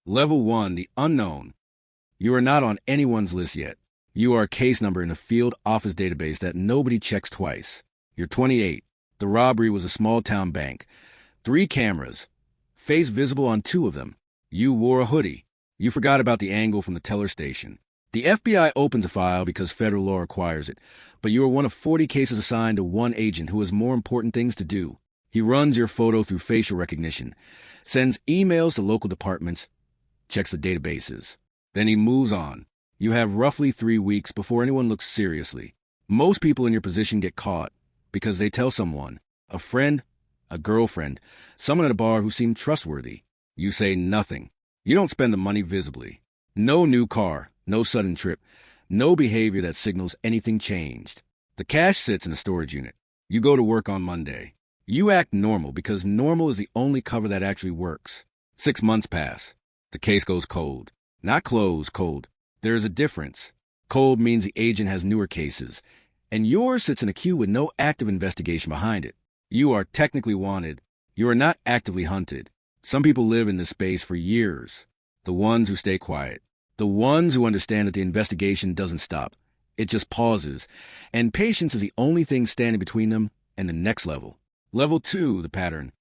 Level 1, the unknown. You are not on anyone's list yet. You are a case number in a field office database that nobody checks twice. You're 28. The robbery was a small-town bank. 3 cameras. Face visible on 2 of them. You wore a hoodie. You forgot about the angle from the teller station. The FBI opens a file because federal law requires it, but you are one of 40 cases assigned to one agent who has more important things to do. He runs your photo through facial recognition, sends emails to local departments, checks the databases. Then he moves on. You have roughly 3 weeks before anyone looks seriously. Most people in your position get caught because they tell someone, a friend, a girlfriend, someone at a bar who seemed trustworthy. You say nothing. You don't spend the money visibly. No new car, no sudden trip, no behavior that signals anything changed. The cash sits in a storage unit. You go to work on Monday. You act normal because normal is the only cover that actually works. 6 months pass. The case goes cold. Not closed, cold. There is a difference. Cold means the agent has newer cases, and yours sits in a queue with no active investigation behind it. You are technically wanted. You are not actively hunted. Some people live in this space for years. The ones who stay quiet. The ones who understand that the investigation doesn't stop. It just pauses, and patience is the only thing standing between them and the next level. Level 2, the pattern.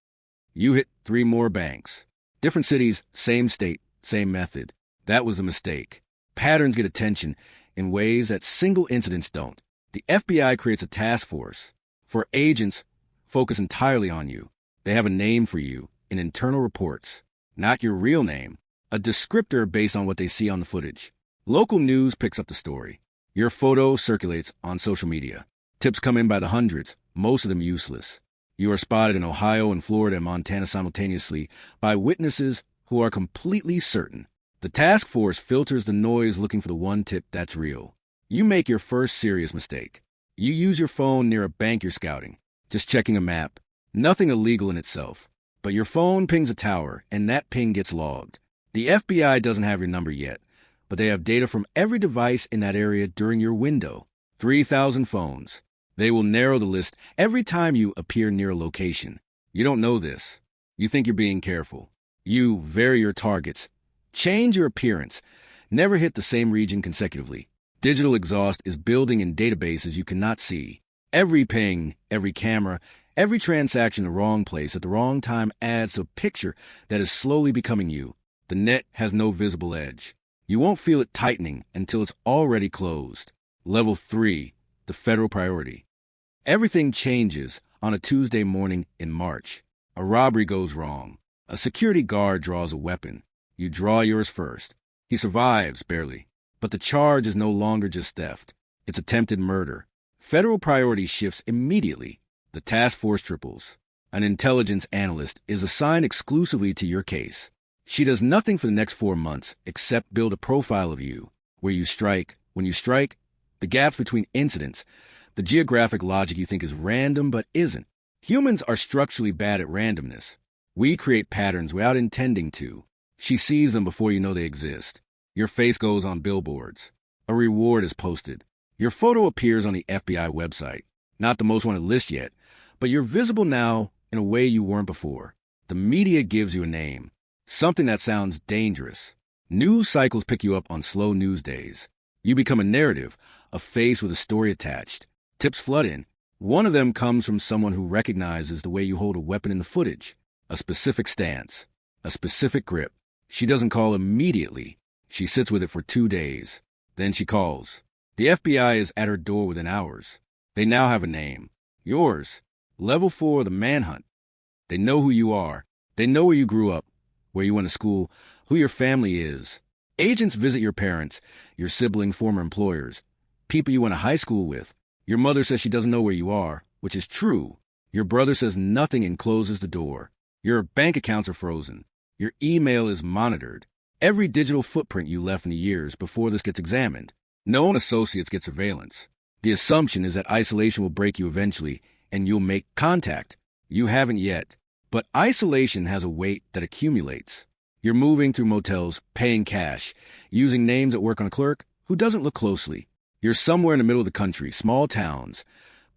You hit 3 more banks. Different cities, same state, same method. That was a mistake. Patterns get attention in ways that single incidents don't. The FBI creates a task force. For agents, focus entirely on you. They have a name for you in internal reports. Not your real name. A descriptor based on what they see on the footage. Local news picks up the story. Your photo circulates on social media. Tips come in by the hundreds, most of them useless. You are spotted in Ohio and Florida and Montana simultaneously by witnesses who are completely certain. The task force filters the noise looking for the one tip that's real. You make your first serious mistake. You use your phone near a bank you're scouting, just checking a map. Nothing illegal in itself. But your phone pings a tower, and that ping gets logged. The FBI doesn't have your number yet, but they have data from every device in that area during your window. 3,000 phones. They will narrow the list every time you appear near a location. You don't know this. You think you're being careful. You vary your targets. Change your appearance. Never hit the same region consecutively. Digital exhaust is building in databases you cannot see. Every ping, every camera, every transaction in the wrong place at the wrong time adds to a picture that is slowly becoming you. The net has no visible edge. You won't feel it tightening until it's already closed. Level 3, the federal priority. Everything changes on a Tuesday morning in March. A robbery goes wrong. A security guard draws a weapon. You draw yours first. He survives, barely. But the charge is no longer just theft. It's attempted murder. Federal priority shifts immediately. The task force triples. An intelligence analyst is assigned exclusively to your case. She does nothing for the next 4 months except build a profile of you, where you strike, when you strike, the gaps between incidents, the geographic logic you think is random but isn't. Humans are structurally bad at randomness. We create patterns without intending to. She sees them before you know they exist. Your face goes on billboards. A reward is posted. Your photo appears on the FBI website. Not the most wanted list yet, but you're visible now in a way you weren't before. The media gives you a name. Something that sounds dangerous. News cycles pick you up on slow news days. You become a narrative, a face with a story attached. Tips flood in. One of them comes from someone who recognizes the way you hold a weapon in the footage. A specific stance. A specific grip. She doesn't call immediately. She sits with it for 2 days. Then she calls. The FBI is at her door within hours. They now have a name. Yours. Level 4, the manhunt. They know who you are. They know where you grew up, where you went to school, who your family is. Agents visit your parents, your sibling, former employers, people you went to high school with. Your mother says she doesn't know where you are, which is true. Your brother says nothing and closes the door. Your bank accounts are frozen. Your email is monitored. Every digital footprint you left in the years before this gets examined. Known associates get surveillance. The assumption is that isolation will break you eventually, and you'll make contact. You haven't yet. But isolation has a weight that accumulates. You're moving through motels, paying cash, using names that work on a clerk who doesn't look closely. You're somewhere in the middle of the country, small towns,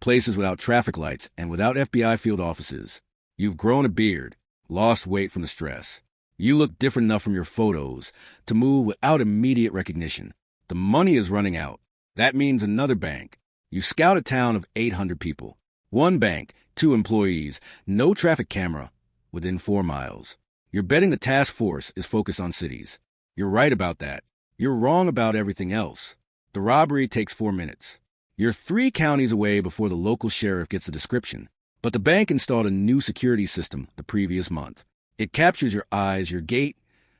places without traffic lights and without FBI field offices. You've grown a beard, lost weight from the stress. You look different enough from your photos to move without immediate recognition. The money is running out. That means another bank. You scout a town of 800 people. One bank, 2 employees, no traffic camera within 4 miles. You're betting the task force is focused on cities. You're right about that. You're wrong about everything else. The robbery takes 4 minutes. You're 3 counties away before the local sheriff gets the description. But the bank installed a new security system the previous month. It captures your eyes, your gait,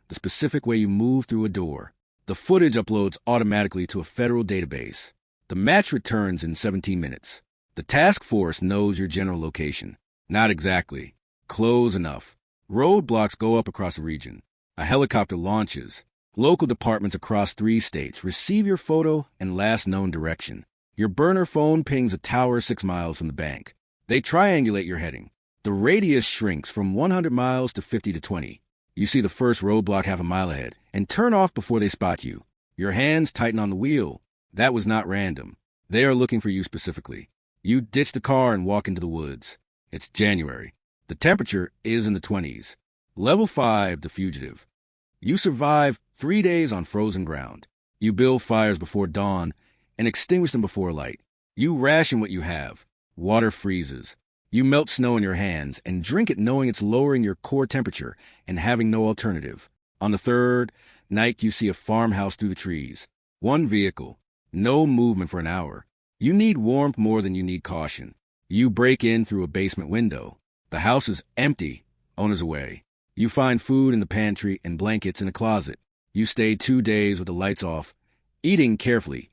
the specific way you move through a door. The footage uploads automatically to a federal database. The match returns in 17 minutes. The task force knows your general location. Not exactly. Close enough. Roadblocks go up across the region. A helicopter launches. Local departments across 3 states receive your photo and last known direction. Your burner phone pings a tower 6 miles from the bank. They triangulate your heading. The radius shrinks from 100 miles to 50 to 20. You see the first roadblock half a mile ahead and turn off before they spot you. Your hands tighten on the wheel. That was not random. They are looking for you specifically. You ditch the car and walk into the woods. It's January. The temperature is in the 20s. Level 5, the fugitive. You survive 3 days on frozen ground. You build fires before dawn and extinguish them before light. You ration what you have. Water freezes. You melt snow in your hands and drink it knowing it's lowering your core temperature and having no alternative. On the 3rd night, you see a farmhouse through the trees. 1 vehicle. No movement for an hour. You need warmth more than you need caution. You break in through a basement window. The house is empty. Owner's away. You find food in the pantry and blankets in the closet. You stay 2 days with the lights off, eating carefully.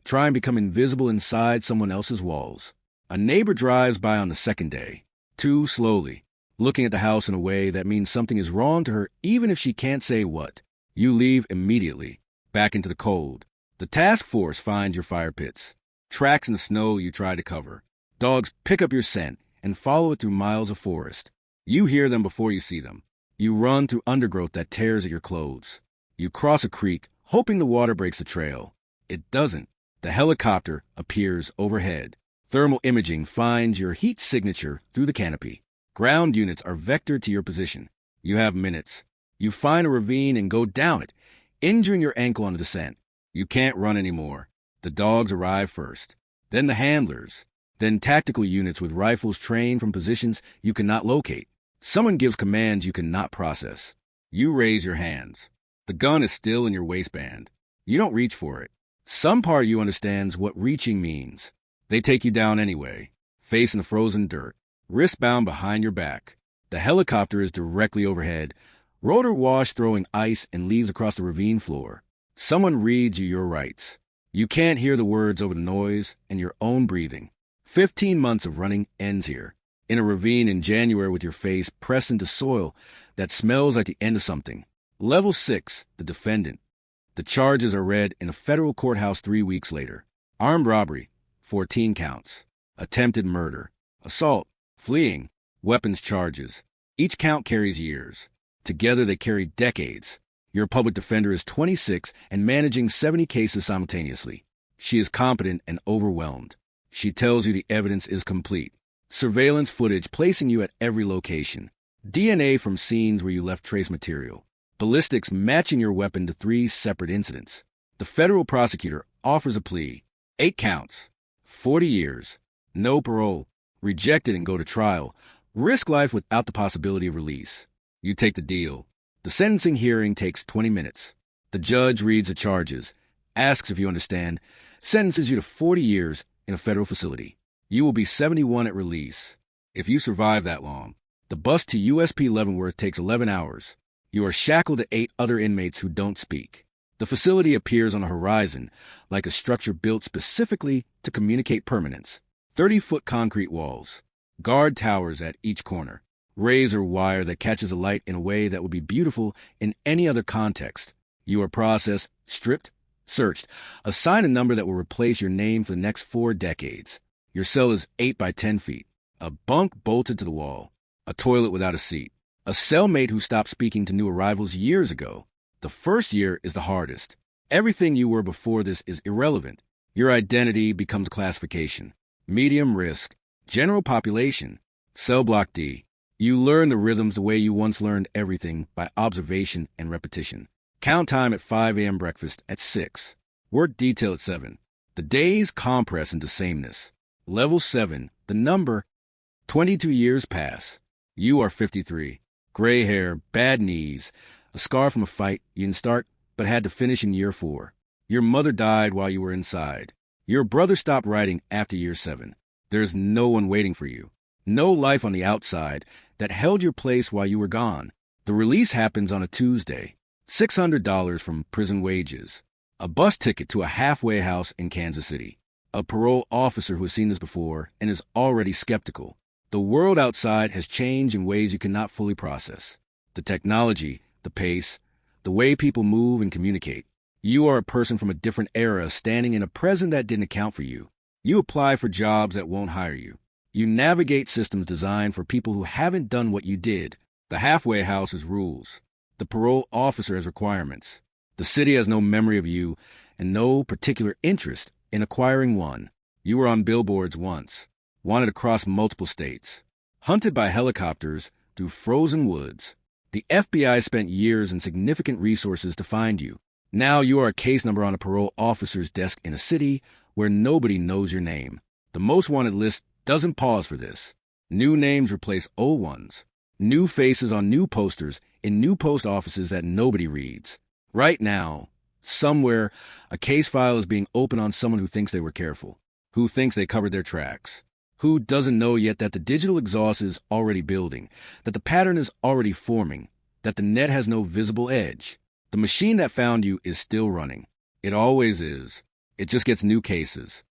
Try and become invisible inside someone else's walls. A neighbor drives by on the 2nd day, too slowly, looking at the house in a way that means something is wrong to her even if she can't say what. You leave immediately, back into the cold. The task force finds your fire pits, tracks in the snow you try to cover. Dogs pick up your scent and follow it through miles of forest. You hear them before you see them. You run through undergrowth that tears at your clothes. You cross a creek, hoping the water breaks the trail. It doesn't. The helicopter appears overhead. Thermal imaging finds your heat signature through the canopy. Ground units are vectored to your position. You have minutes. You find a ravine and go down it, injuring your ankle on the descent. You can't run anymore. The dogs arrive first. Then the handlers. Then tactical units with rifles trained from positions you cannot locate. Someone gives commands you cannot process. You raise your hands. The gun is still in your waistband. You don't reach for it. Some part of you understands what reaching means. They take you down anyway, face in the frozen dirt, wrist bound behind your back. The helicopter is directly overhead, rotor wash throwing ice and leaves across the ravine floor. Someone reads you your rights. You can't hear the words over the noise and your own breathing. 15 months of running ends here, in a ravine in January with your face pressed into soil that smells like the end of something. Level 6, the defendant. The charges are read in a federal courthouse 3 weeks later. Armed robbery, 14 counts. Attempted murder, assault, fleeing, weapons charges. Each count carries years. Together they carry decades. Your public defender is 26 and managing 70 cases simultaneously. She is competent and overwhelmed. She tells you the evidence is complete. Surveillance footage placing you at every location. DNA from scenes where you left trace material. Ballistics matching your weapon to 3 separate incidents. The federal prosecutor offers a plea. 8 counts. 40 years. No parole. Reject it and go to trial. Risk life without the possibility of release. You take the deal. The sentencing hearing takes 20 minutes. The judge reads the charges, asks if you understand, sentences you to 40 years in a federal facility. You will be 71 at release. If you survive that long. The bus to USP Leavenworth takes 11 hours. You are shackled to 8 other inmates who don't speak. The facility appears on the horizon like a structure built specifically to communicate permanence. 30-foot concrete walls, guard towers at each corner, razor wire that catches a light in a way that would be beautiful in any other context. You are processed, stripped, searched, assigned a number that will replace your name for the next 4 decades. Your cell is 8 by 10 feet, a bunk bolted to the wall, a toilet without a seat, a cellmate who stopped speaking to new arrivals years ago. The first year is the hardest. Everything you were before this is irrelevant. Your identity becomes classification. Medium risk, general population, cell block D. You learn the rhythms the way you once learned everything, by observation and repetition. Count time at 5 a.m. breakfast at 6. Work detail at 7. The days compress into sameness. Level 7. The number. 22 years pass. You are 53. Gray hair, bad knees, a scar from a fight you didn't start but had to finish in year 4. Your mother died while you were inside. Your brother stopped writing after year 7. There's no one waiting for you. No life on the outside that held your place while you were gone. The release happens on a Tuesday. $600 from prison wages. A bus ticket to a halfway house in Kansas City. A parole officer who has seen this before and is already skeptical. The world outside has changed in ways you cannot fully process. The technology, the pace, the way people move and communicate. You are a person from a different era standing in a present that didn't account for you. You apply for jobs that won't hire you. You navigate systems designed for people who haven't done what you did. The halfway house has rules. The parole officer has requirements. The city has no memory of you and no particular interest in acquiring one. You were on billboards once, wanted across multiple states, hunted by helicopters through frozen woods. The FBI spent years and significant resources to find you. Now you are a case number on a parole officer's desk in a city where nobody knows your name. The most wanted list doesn't pause for this. New names replace old ones. New faces on new posters in new post offices that nobody reads. Right now, somewhere, a case file is being opened on someone who thinks they were careful, who thinks they covered their tracks, who doesn't know yet that the digital exhaust is already building, that the pattern is already forming, that the net has no visible edge. The machine that found you is still running. It always is. It just gets new cases.